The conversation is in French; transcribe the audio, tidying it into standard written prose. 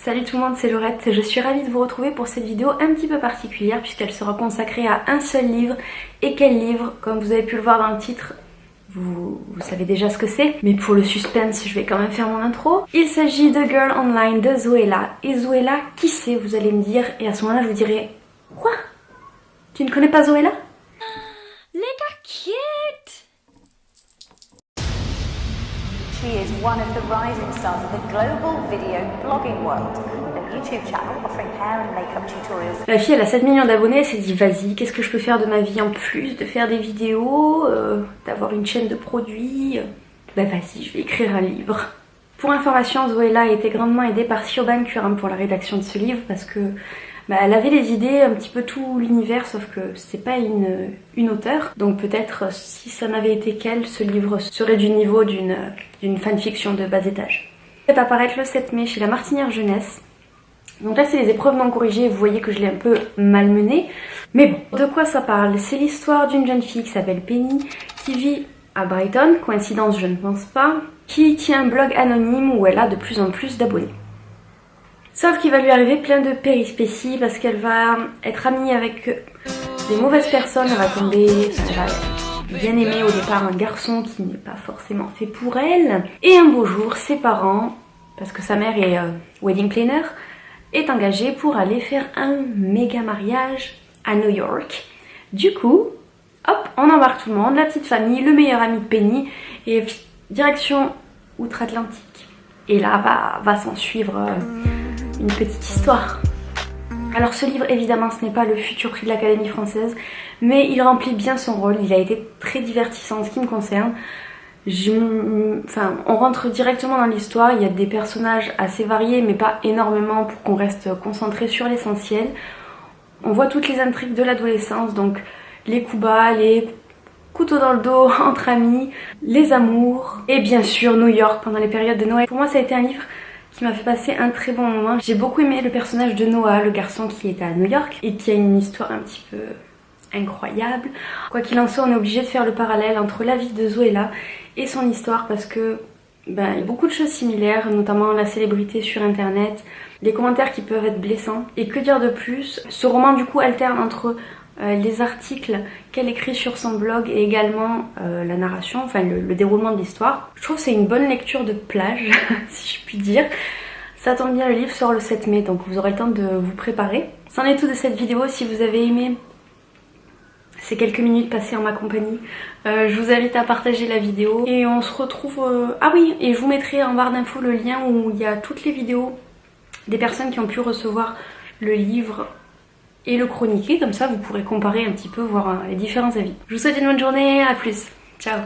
Salut tout le monde, c'est Laurette. Je suis ravie de vous retrouver pour cette vidéo un petit peu particulière puisqu'elle sera consacrée à un seul livre. Et quel livre? Comme vous avez pu le voir dans le titre, vous savez déjà ce que c'est. Mais pour le suspense, je vais quand même faire mon intro. Il s'agit de Girl Online de Zoéla. Et Zoéla, qui c'est, vous allez me dire? Et à ce moment-là, je vous dirai, quoi? Tu ne connais pas Zoéla? Look how cute! She is one of the rising stars of the global video blogging world, a YouTube channel offering hair and makeup tutorials. La fille, elle a 7 millions d'abonnés, elle s'est dit vas-y, qu'est-ce que je peux faire de ma vie en plus de faire des vidéos, d'avoir une chaîne de produits. Bah vas-y, je vais écrire un livre. Pour information, Zoéla a été grandement aidée par Siobhan Curran pour la rédaction de ce livre parce que elle avait les idées, un petit peu tout l'univers, sauf que c'est pas une auteure. Donc peut-être si ça n'avait été qu'elle, ce livre serait du niveau d'une fanfiction de bas étage. Elle va apparaître le 7 mai chez La Martinière Jeunesse. Donc là c'est les épreuves non corrigées, vous voyez que je l'ai un peu malmenée. Mais bon, de quoi ça parle? C'est l'histoire d'une jeune fille qui s'appelle Penny, qui vit à Brighton, coïncidence je ne pense pas, qui tient un blog anonyme où elle a de plus en plus d'abonnés. Sauf qu'il va lui arriver plein de péripéties parce qu'elle va être amie avec des mauvaises personnes, elle va tomber, elle va bien aimer au départ un garçon qui n'est pas forcément fait pour elle. Et un beau jour, ses parents, parce que sa mère est wedding planner, est engagée pour aller faire un méga mariage à New York. Du coup, hop, on embarque tout le monde, la petite famille, le meilleur ami de Penny, et direction outre-Atlantique. Et là va s'en suivre une petite histoire. Alors ce livre, évidemment, ce n'est pas le futur prix de l'Académie française, mais il remplit bien son rôle, il a été très divertissant en ce qui me concerne. On rentre directement dans l'histoire, il y a des personnages assez variés, mais pas énormément pour qu'on reste concentré sur l'essentiel. On voit toutes les intrigues de l'adolescence, donc les coups bas, les couteaux dans le dos entre amis, les amours, et bien sûr New York pendant les périodes de Noël. Pour moi, ça a été un livre qui m'a fait passer un très bon moment. J'ai beaucoup aimé le personnage de Noah, le garçon qui est à New York et qui a une histoire un petit peu incroyable. Quoi qu'il en soit, on est obligé de faire le parallèle entre la vie de Zoéla et son histoire parce que il y a beaucoup de choses similaires, notamment la célébrité sur internet, les commentaires qui peuvent être blessants. Et que dire de plus? Ce roman du coup alterne entre les articles qu'elle écrit sur son blog et également la narration, enfin le déroulement de l'histoire. Je trouve que c'est une bonne lecture de plage, si je puis dire. Ça tombe bien, le livre sort le 7 mai, donc vous aurez le temps de vous préparer. C'en est tout de cette vidéo. Si vous avez aimé ces quelques minutes passées en ma compagnie, je vous invite à partager la vidéo. Et on se retrouve... Ah oui, et je vous mettrai en barre d'infos le lien où il y a toutes les vidéos des personnes qui ont pu recevoir le livre et le chroniquer, comme ça vous pourrez comparer un petit peu, voir les différents avis. Je vous souhaite une bonne journée, à plus, ciao.